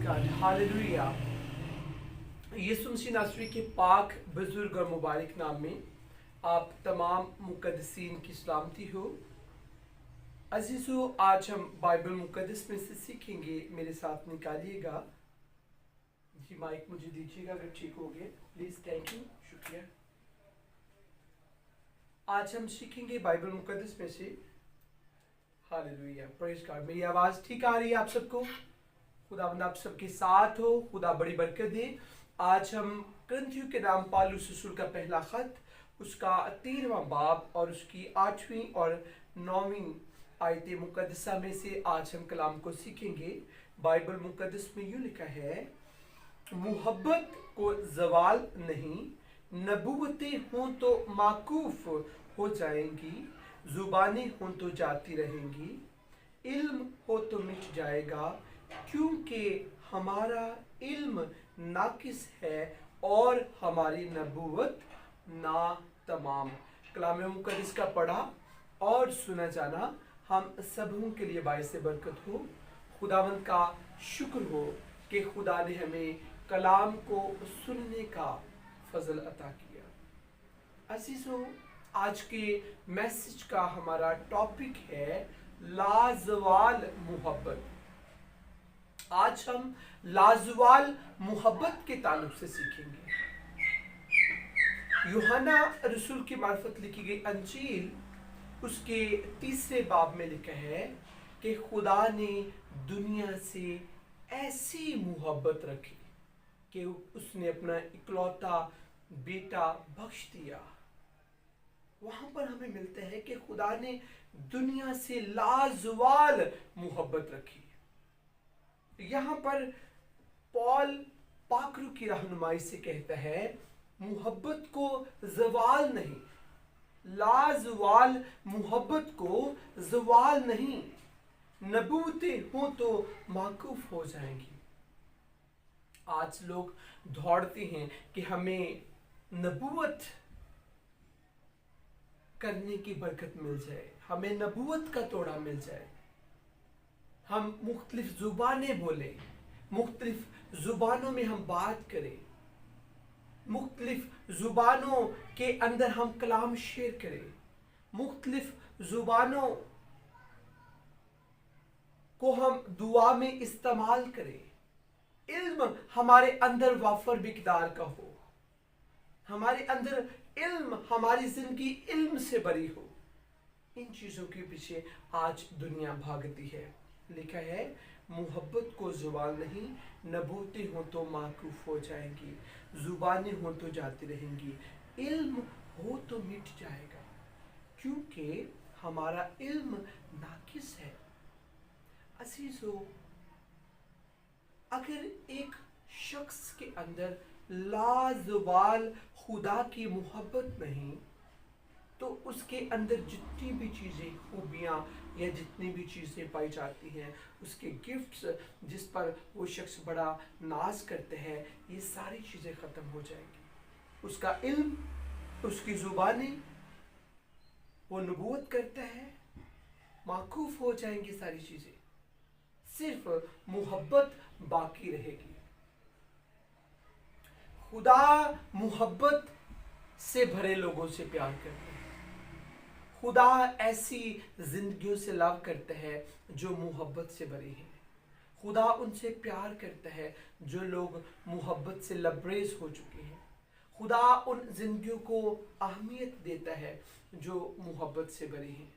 God. Hallelujah. यीशु मसीह नासरी के पाक बुजुर्ग और मुबारक नाम में आप तमाम मुकद्दसीन की सलामती हो। अजीजों, आज हम बाइबल मुकद्दस में से सीखेंगे। मेरे साथ निकालिएगा जी, माइक मुझे दीजिएगा अगर ठीक हो गए प्लीज। थैंक यू, शुक्रिया। आज हम सीखेंगे बाइबल मुकद्दस में से। Hallelujah, praise God. मेरी आवाज ठीक आ रही है आप सबको? खुदावंद आप सबके साथ हो, खुदा बड़ी बरकत दे। आज हम कुरिन्थियों के नाम पौलुस रसूल का पहला खत, उसका 13वां बाब और उसकी 8वीं और 9वीं आयत मुकद्दसा में से आज हम कलाम को सीखेंगे। बाइबल मुकद्दस में यूं लिखा है, मुहब्बत को जवाल नहीं, नबूवतें हों तो माकूफ हो जाएंगी, जुबानें हों तो जाती रहेंगी, इल्म हो तो मिट जाएगा, क्योंकि हमारा इल्म नाकिस है और हमारी नबूवत ना तमाम। कलाम मुकद्दस का पढ़ा और सुना जाना हम सबों के लिए बाइस बरकत हो। खुदावंद का शुक्र हो कि खुदा ने हमें कलाम को सुनने का फजल अता किया। अजीजों, आज के मैसेज का हमारा टॉपिक है लाजवाल मोहब्बत। आज हम लाजवाल मोहब्बत के ताल्लुक से सीखेंगे। यूहन्ना रसूल की मार्फत लिखी गई अंजील, उसके 3 बाब में लिखा है कि खुदा ने दुनिया से ऐसी मोहब्बत रखी कि उसने अपना इकलौता बेटा बख्श दिया। वहां पर हमें मिलता है कि खुदा ने दुनिया से लाजवाल मोहब्बत रखी। यहाँ पर पॉल पाकरू की रहनुमाई से कहता है, मोहब्बत को जवाल नहीं, लाजवाल मोहब्बत को जवाल नहीं, नबूवतें हो तो माकूफ हो जाएंगी। आज लोग दौड़ते हैं कि हमें नबूवत करने की बरकत मिल जाए, हमें नबूवत का तोड़ा मिल जाए, हम मुख्तलिफ जुबानें बोलें, मुख्तलिफ जुबानों में हम बात करें, मुख्तलिफ जुबानों के अंदर हम कलाम शेयर करें, मुख्तलिफ जुबानों को हम दुआ में इस्तेमाल करें, इल्म हमारे अंदर वाफर मिकदार का हो, हमारे अंदर इल्म, हमारी जिंदगी इल्म से भरी हो। इन चीजों के पीछे आज दुनिया भागती है। लिखा है, मोहब्बत को जुबान नहीं, नबूवतें हो तो माकूफ हो जाएंगी, जुबानें हो तो जाती रहेंगी, इल्म हो तो मिट जाएगा, क्योंकि हमारा इल्म नाकिस है। अजीजों, अगर एक शख्स के अंदर लाजवाल खुदा की मोहब्बत नहीं, तो उसके अंदर जितनी भी चीज़ें, खूबियाँ या जितनी भी चीज़ें पाई जाती हैं, उसके गिफ्ट्स जिस पर वो शख्स बड़ा नाज करते हैं, ये सारी चीज़ें ख़त्म हो जाएंगी। उसका इल्म, उसकी ज़ुबानी, वो नबूवत करता है, माकूफ हो जाएंगी सारी चीज़ें, सिर्फ मोहब्बत बाकी रहेगी। खुदा मोहब्बत से भरे लोगों से प्यार करते हैं। खुदा ऐसी जिंदगियों से लव करता है जो मोहब्बत से भरी हैं। खुदा उनसे प्यार करता है जो लोग मोहब्बत से लबरेज हो चुके हैं। खुदा उन जिंदगियों को अहमियत देता है जो मोहब्बत से भरी हैं।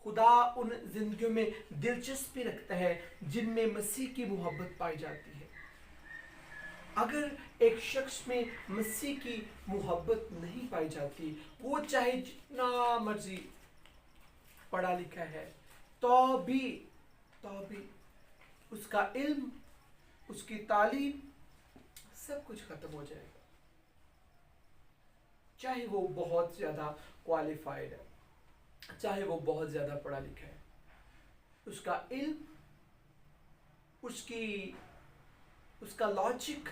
खुदा उन जिंदगियों में दिलचस्पी रखता है जिनमें मसीह की मोहब्बत पाई जाती है। अगर एक शख्स में मसीह की मोहब्बत नहीं पाई जाती, वो चाहे जितना मर्जी पढ़ा लिखा है, तो भी उसका इल्म, उसकी तालीम, सब कुछ खत्म हो जाएगा। चाहे वो बहुत ज्यादा क्वालिफाइड है, चाहे वो बहुत ज्यादा पढ़ा लिखा है, उसका इल्म, उसका लॉजिक,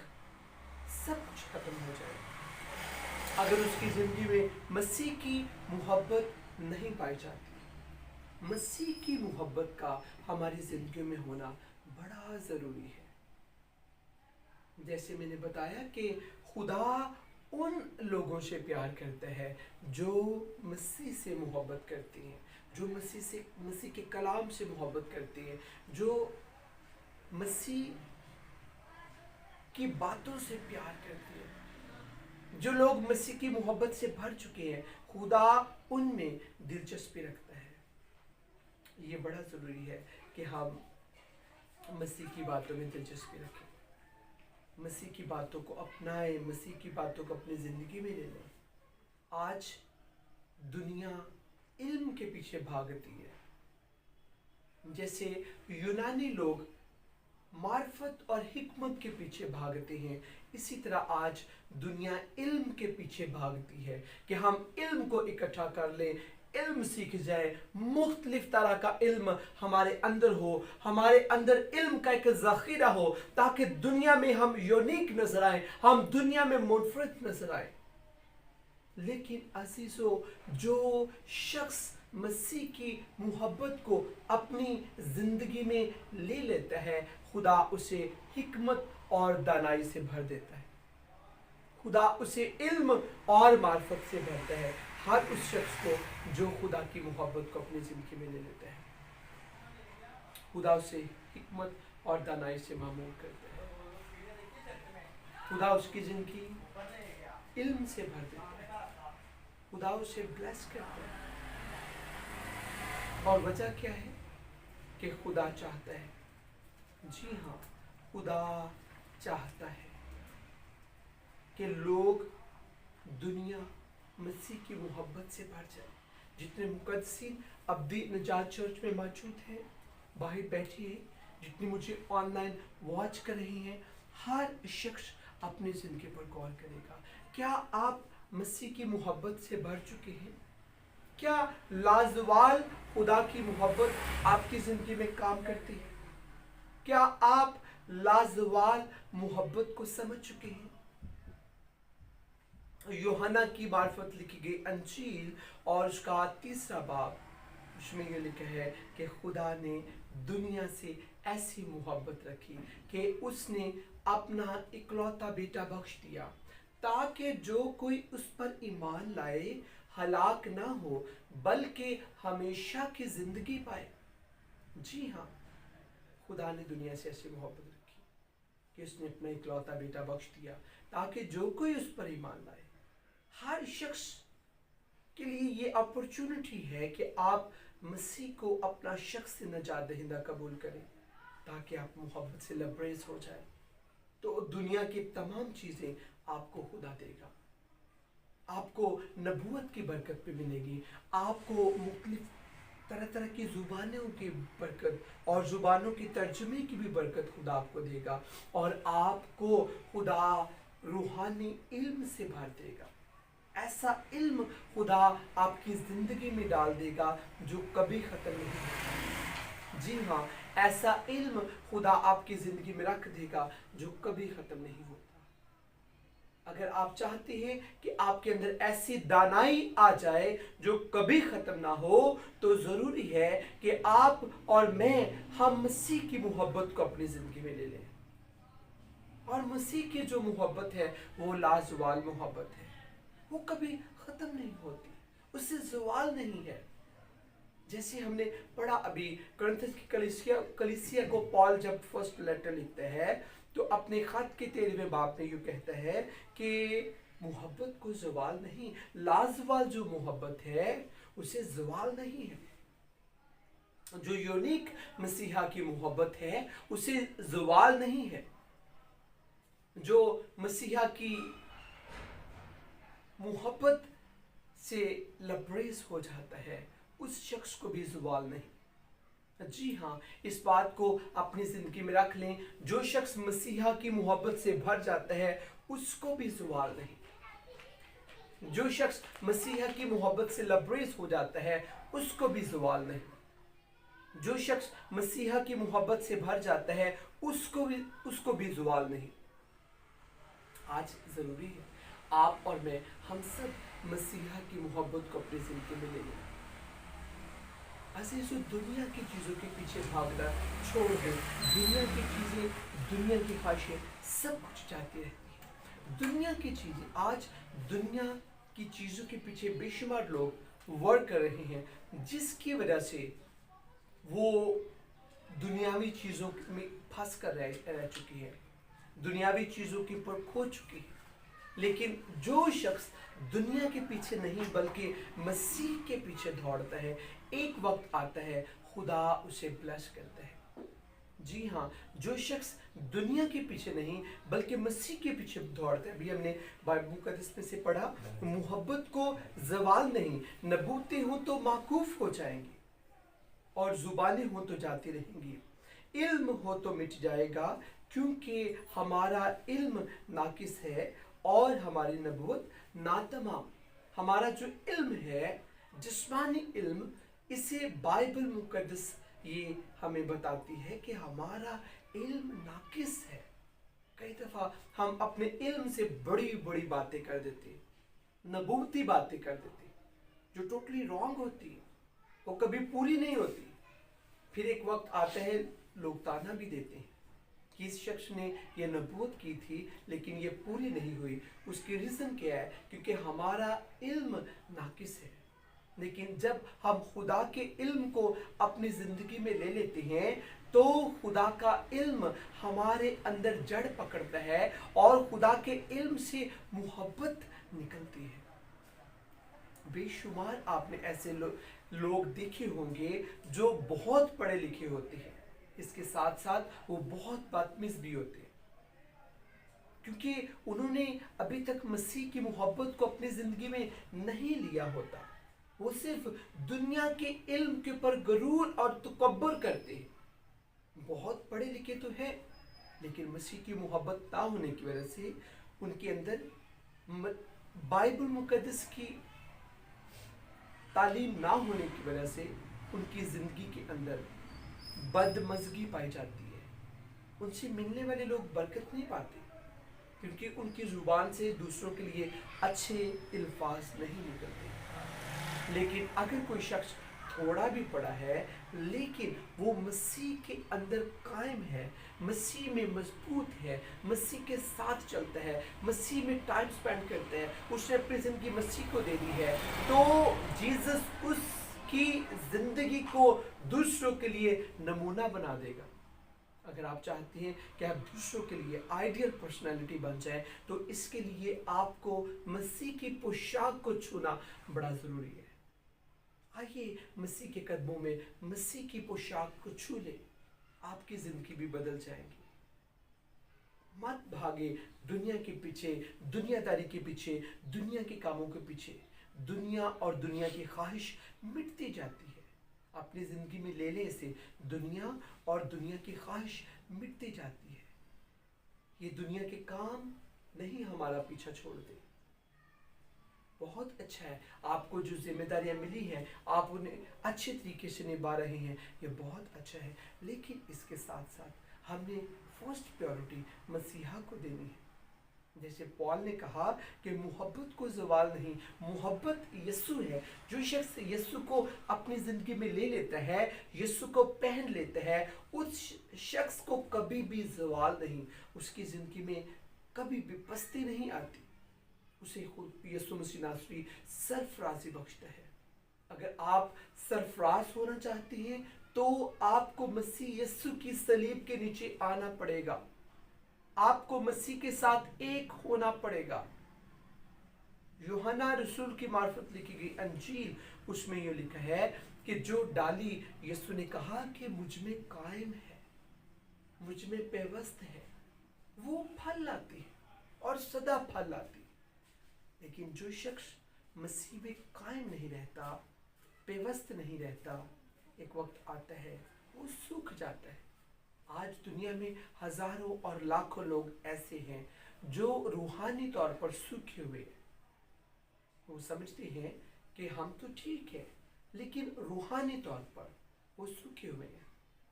सब कुछ खत्म हो जाएगा अगर उसकी जिंदगी में मसीह की मोहब्बत नहीं पाई जाती। मसीह की मोहब्बत का हमारी जिंदगी में होना बड़ा जरूरी है। जैसे मैंने बताया कि खुदा उन लोगों से प्यार करता है जो मसीह से मोहब्बत करती हैं, जो मसीह के कलाम से मोहब्बत करती हैं, जो मसीह की बातों से प्यार करती हैं। जो लोग मसीह की मोहब्बत से भर चुके हैं, खुदा उनमें दिलचस्पी रखता है। ये बड़ा ज़रूरी है कि हम मसीह की बातों में दिलचस्पी रखें, मसीह की बातों को अपनाएं, मसीह की बातों को अपनी ज़िंदगी में ले लें। आज दुनिया इल्म के पीछे भागती है, जैसे यूनानी लोग मार्फत और हिकमत के पीछे भागते हैं, इसी तरह आज दुनिया इल्म के पीछे भागती है कि हम इल्म को इकट्ठा कर लें, इल्म सीख जाए, मुख्तलिफ तरह का इल्म हमारे अंदर हो, हमारे अंदर इल्म का एक ज़ख़ीरा हो, ताकि दुनिया में हम यूनिक नजर आए, हम दुनिया में मुनफरिद नजर आए। लेकिन अजीजों, जो शख्स मसीह की मोहब्बत को अपनी ज़िंदगी में ले लेता है, खुदा उसे हिकमत और दानाई से भर देता है, खुदा उसे इल्म और मार्फत से भरता है। हर उस शख्स को जो खुदा की मोहब्बत को अपनी ज़िंदगी में ले लेता है, खुदा उसे हिकमत और दानाई से मामूल करता है, खुदा उसकी ज़िंदगी इल्म से भर देता है, खुदा उसे ब्लेस करता है। और वजह क्या है कि खुदा चाहता है, जी हाँ, खुदा चाहता है कि लोग, दुनिया मसीह की मोहब्बत से भर जाए। जितने मुकद्दसीन अब्दी नजात चर्च में मौजूद हैं, बाहर बैठे हैं, जितने मुझे ऑनलाइन वॉच कर रहे हैं, हर शख्स अपनी ज़िंदगी पर गौर करेगा। क्या आप मसीह की मोहब्बत से भर चुके हैं? क्या लाजवाल खुदा की मोहब्बत आपकी ज़िंदगी में काम करती है? क्या आप लाजवाल मोहब्बत को समझ चुके हैं? यूहन्ना की मार्फत लिखी गई अंजील और उसका 3 बाब, उसमें ये लिखा है कि खुदा ने दुनिया से ऐसी मोहब्बत रखी कि उसने अपना इकलौता बेटा बख्श दिया, ताकि जो कोई उस पर ईमान लाए हलाक ना हो, बल्कि हमेशा की जिंदगी पाए। जी हाँ, खुदा ने दुनिया से ऐसी मोहब्बत रखी कि उसने अपना इकलौता बेटा बख्श दिया, ताकि जो कोई उस पर ईमान लाए। हर शख्स के लिए ये अपॉर्चुनिटी है कि आप मसीह को अपना शख्स से नजात दहिंदा कबूल करें, ताकि आप मोहब्बत से लबरेज हो जाए। तो दुनिया की तमाम चीज़ें आपको खुदा देगा, आपको नबूवत की बरकत पे मिलेगी, आपको मुख्तलिफ तरह तरह की ज़ुबानों की बरकत और ज़ुबानों की तर्जुमे की भी बरकत खुदा आपको देगा, और आपको खुदा रूहानी इल्म से भर देगा। ऐसा इल्म खुदा आपकी ज़िंदगी में डाल देगा जो कभी ख़त्म नहीं होगा। जी हाँ, ऐसा इल्म खुदा आपकी ज़िंदगी में रख देगा जो कभी ख़त्म नहीं होता। अगर आप चाहते हैं कि आपके अंदर ऐसी दानाई आ जाए जो कभी ख़त्म ना हो, तो ज़रूरी है कि आप और मैं, हम मसीह की मोहब्बत को अपनी ज़िंदगी में ले लें। और मसीह की जो मोहब्बत है वो लाजवाल मोहब्बत है, वो कभी ख़त्म नहीं होती, उससे ज़वाल नहीं है। जैसे हमने पढ़ा अभी, कुरिन्थियों की कलीसिया को पॉल जब फर्स्ट लेटर लिखते हैं तो अपने खत के 13वें बाब में यूँ कहता है कि मोहब्बत को ज़वाल नहीं, लाजवाल जो मोहब्बत है उसे ज़वाल नहीं है। जो यूनिक मसीहा की मोहब्बत है उसे ज़वाल नहीं है। जो मसीहा की मोहब्बत से लबरेज हो जाता है उस शख्स को भी ज़वाल नहीं। जी हाँ, इस बात को अपनी ज़िंदगी में रख लें, जो शख्स मसीहा की मोहब्बत से भर जाता है उसको भी ज़वाल नहीं। जो शख्स मसीहा की मोहब्बत से लबरेज हो जाता है उसको भी ज़वाल नहीं। जो शख्स मसीहा की मोहब्बत से भर जाता है उसको भी ज़वाल नहीं। आज ज़रूरी है आप और मैं, हम सब मसीहा की मोहब्बत को अपनी ज़िंदगी में ले लें। अजीजों, दुनिया की चीज़ों के पीछे भागना छोड़ दो। दुनिया की चीज़ें, दुनिया की ख्वाहिशें सब कुछ चाहती रहती है। दुनिया की चीज़ें, आज दुनिया की चीज़ों के पीछे बेशुमार लोग वर्क कर रहे हैं, जिसकी वजह से वो दुनियावी चीज़ों में फंस कर रह चुकी है, दुनियावी चीज़ों के ऊपर खो चुकी है। लेकिन जो शख्स दुनिया के पीछे नहीं बल्कि मसीह के पीछे दौड़ता है, एक वक्त आता है खुदा उसे ब्लेस करता है। जी हाँ, जो शख्स दुनिया के पीछे नहीं बल्कि मसीह के पीछे दौड़ता है। अभी हमने बाइबल मुकद्दस में से पढ़ा, मोहब्बत को जवाल नहीं, नबूतें हो तो माकूफ हो जाएंगी और जुबानें हो तो जाती रहेंगी, इल्म हो तो मिट जाएगा, क्योंकि हमारा इल्म नाकिस है और हमारी नबूवत नातमाम। हमारा जो इल्म है, जिस्मानी इल्म, इसे बाइबल मुकद्दस ये हमें बताती है कि हमारा इल्म नाकिस है। कई दफ़ा हम अपने इल्म से बड़ी बड़ी बातें कर देते हैं, नबूवती बातें कर देते हैं, जो टोटली रॉन्ग होती है, वो कभी पूरी नहीं होती। फिर एक वक्त आता है लोग ताना भी देते हैं कि इस शख्स ने ये नबूवत की थी लेकिन ये पूरी नहीं हुई। उसकी रीज़न क्या है? क्योंकि हमारा इल्म नाकिस है। लेकिन जब हम खुदा के इल्म को अपनी ज़िंदगी में ले लेते हैं तो खुदा का इल्म हमारे अंदर जड़ पकड़ता है और खुदा के इल्म से मोहब्बत निकलती है। बेशुमार आपने ऐसे लोग देखे होंगे जो बहुत पढ़े लिखे होते हैं, इसके साथ साथ वो बहुत बदतमीज भी होते हैं, क्योंकि उन्होंने अभी तक मसीह की मोहब्बत को अपनी ज़िंदगी में नहीं लिया होता। वो सिर्फ दुनिया के इल्म के ऊपर गरूर और तकब्बुर करते हैं। बहुत पढ़े लिखे तो हैं, लेकिन मसीह की मोहब्बत ना होने की वजह से उनके अंदर बाइबल मुकद्दस की तालीम ना होने की वजह से उनकी ज़िंदगी के अंदर बदमज़गी पाई जाती है। उनसे मिलने वाले लोग बरकत नहीं पाते, क्योंकि उनकी ज़ुबान से दूसरों के लिए अच्छे अल्फाज नहीं निकलते। लेकिन अगर कोई शख्स थोड़ा भी पढ़ा है लेकिन वो मसीह के अंदर कायम है, मसीह में मजबूत है, मसीह के साथ चलता है, मसीह में टाइम स्पेंड करता है, उसने अपनी ज़िंदगी मसीह को दे दी है, तो जीसस उसकी ज़िंदगी को दूसरों के लिए नमूना बना देगा। अगर आप चाहते हैं कि आप दूसरों के लिए आइडियल पर्सनालिटी बन जाए तो इसके लिए आपको मसीह की पोशाक को छूना बड़ा ज़रूरी है। आइए मसीह के कदमों में मसीह की पोशाक को छू ले, आपकी ज़िंदगी भी बदल जाएगी। मत भागे दुनिया के पीछे, दुनियादारी के पीछे, दुनिया के कामों के पीछे। दुनिया और दुनिया की ख्वाहिश मिटती जाती है। अपनी ज़िंदगी में ले ले इसे, दुनिया और दुनिया की ख्वाहिश मिटती जाती है। ये दुनिया के काम नहीं हमारा पीछा छोड़ दे। बहुत अच्छा है, आपको जो जिम्मेदारियां मिली हैं आप उन्हें अच्छे तरीके से निभा रहे हैं, ये बहुत अच्छा है। लेकिन इसके साथ साथ हमने फर्स्ट प्रायोरिटी मसीहा को देनी है। जैसे पॉल ने कहा कि मोहब्बत को ज़वाल नहीं, मोहब्बत यीशु है। जो शख्स यीशु को अपनी ज़िंदगी में ले लेता है, यीशु को पहन लेता है, उस शख्स को कभी भी ज़वाल नहीं, उसकी ज़िंदगी में कभी भी पस्ती नहीं आती। उसे खुद यीशु मसीह नासरी सरफराजी बख्शता है। अगर आप सरफराज होना चाहते हैं तो आपको मसीह यीशु की सलीब के नीचे आना पड़ेगा, आपको मसीह के साथ एक होना पड़ेगा। यूहन्ना रसूल की मार्फत लिखी गई अंजील, उसमें यह लिखा है कि जो डाली यीशु ने कहा कि मुझ में कायम है, मुझ में पेवस्त है, वो फल लाती है और सदा फल लाती है। लेकिन जो शख्स मसीह में कायम नहीं रहता, पेवस्त नहीं रहता, एक वक्त आता है वो सूख जाता है। आज दुनिया में हजारों और लाखों लोग ऐसे हैं जो रूहानी तौर पर सूखे हुए हैं। वो समझते हैं कि हम तो ठीक है, लेकिन रूहानी तौर पर वो सूखे हुए हैं।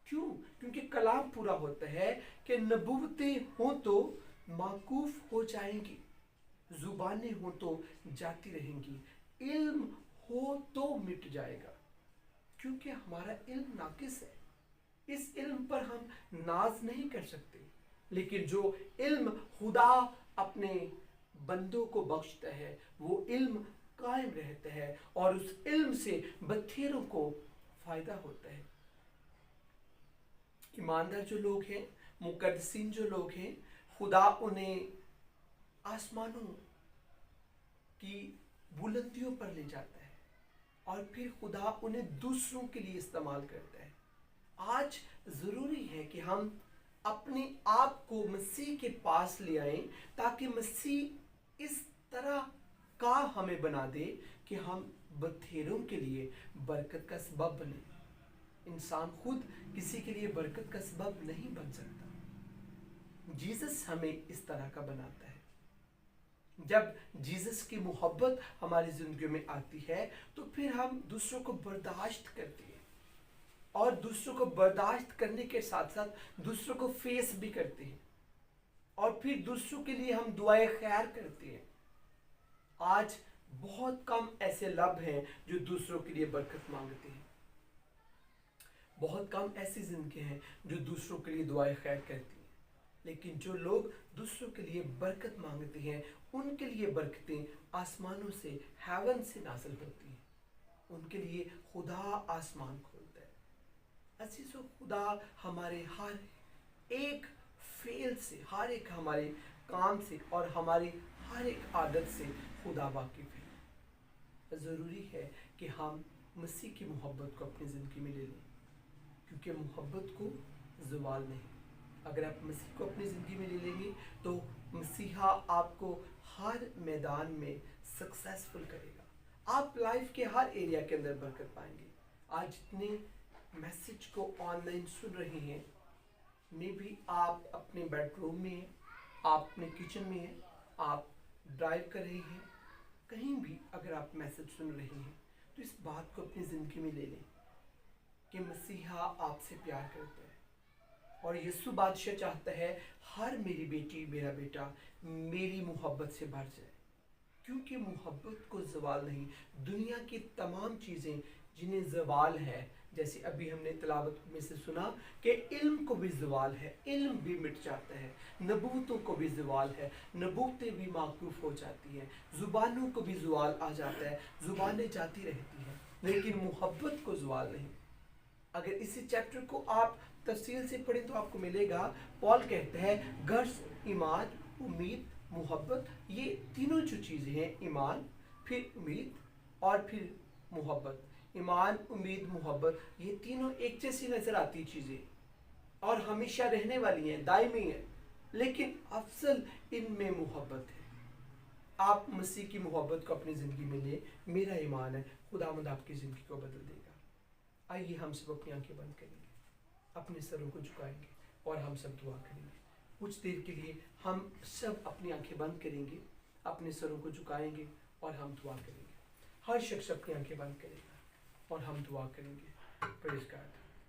क्यों? क्योंकि कलाम पूरा होता है कि नबूवतें हो तो माकूफ हो जाएंगी, जुबानें हो तो जाती रहेंगी, इल्म हो तो मिट जाएगा। क्योंकि हमारा इल्म नाकिस है। इस इल्म पर हम नाज नहीं कर सकते, लेकिन जो इल्म खुदा अपने बंदों को बख्शता है वो इल्म कायम रहता है और उस इल्म से बथेरों को फायदा होता है। ईमानदार जो लोग हैं, मुकद्दसीन जो लोग हैं, खुदा उन्हें आसमानों की बुलंदियों पर ले जाता है और फिर खुदा उन्हें दूसरों के लिए इस्तेमाल करता है। आज ज़रूरी है कि हम अपने आप को मसीह के पास ले आएं ताकि मसीह इस तरह का हमें बना दे कि हम बथेरों के लिए बरकत का सबब बने। इंसान खुद किसी के लिए बरकत का सबब नहीं बन सकता, जीसस हमें इस तरह का बनाता है। जब जीसस की मोहब्बत हमारी जिंदगी में आती है तो फिर हम दूसरों को बर्दाश्त करते हैं और दूसरों को बर्दाश्त करने के साथ साथ दूसरों को फेस भी करते हैं और फिर दूसरों के लिए हम दुआएं खैर करते हैं। आज बहुत कम ऐसे लब हैं जो दूसरों के लिए बरकत मांगते हैं। बहुत कम ऐसी जिंदगी हैं जो दूसरों के लिए दुआएं खैर करती हैं। लेकिन जो लोग दूसरों के लिए बरकत मांगते हैं उनके लिए बरकतें आसमानों से, हेवन से नाज़िल होती हैं। उनके लिए खुदा आसमान खोलता है। अजीज़ों, खुदा हमारे हर एक फेल से, हर एक हमारे काम से और हमारी हर एक आदत से खुदा वाकिफ़ है। ज़रूरी है कि हम मसीह की मोहब्बत को अपनी ज़िंदगी में ले लें, क्योंकि मोहब्बत को ज़वाल नहीं। अगर आप मसीह को अपनी ज़िंदगी में ले लेंगे तो मसीहा आपको हर मैदान में सक्सेसफुल करेगा। आप लाइफ के हर एरिया के अंदर बरकत पाएंगे। आज जितने मैसेज को ऑनलाइन सुन रहे हैं, में भी आप अपने बेडरूम में हैं, आप अपने किचन में हैं, आप ड्राइव कर रहे हैं, कहीं भी अगर आप मैसेज सुन रहे हैं तो इस बात को अपनी ज़िंदगी में ले लें कि मसीहा आपसे प्यार करता है और यीशु बादशाह चाहता है हर मेरी बेटी, मेरा बेटा मेरी मोहब्बत से भर जाए, क्योंकि मोहब्बत को ज़वाल नहीं। दुनिया की तमाम चीज़ें जिन्हें ज़वाल है, जैसे अभी हमने तिलावत में से सुना कि इल्म को भी ज़वाल है, इल्म भी मिट जाता है, नबूतों को भी ज़वाल है, नबूतें भी माकूफ हो जाती हैं, ज़ुबानों को भी ज़वाल आ जाता है, ज़ुबानें जाती रहती हैं, लेकिन मोहब्बत को ज़वाल नहीं। अगर इसी चैप्टर को आप तफसील से पढ़ें तो आपको मिलेगा, पॉल कहते हैं गर्ज, ईमान, उम्मीद, मोहब्बत, ये तीनों जो चीज़ें हैं, ईमान, फिर उम्मीद और फिर मोहब्बत, ईमान, उम्मीद, मोहब्बत, ये तीनों एक जैसी नज़र आती चीज़ें और हमेशा रहने वाली हैं, दायमी हैं, लेकिन अफसल इनमें मोहब्बत है। आप मसीह की मोहब्बत को अपनी ज़िंदगी में लें, मेरा ईमान है खुदावंद आपकी ज़िंदगी को बदल देगा। आइए हम सब अपनी आंखें बंद करेंगे, अपने सरों को झुकाएंगे और हम सब दुआ करेंगे। कुछ देर के लिए हम सब अपनी आंखें बंद करेंगे, अपने सरों को झुकाएंगे और हम दुआ करेंगे। हर शख्स अपनी आंखें बंद करेगा और हम दुआ करेंगे। Praise God.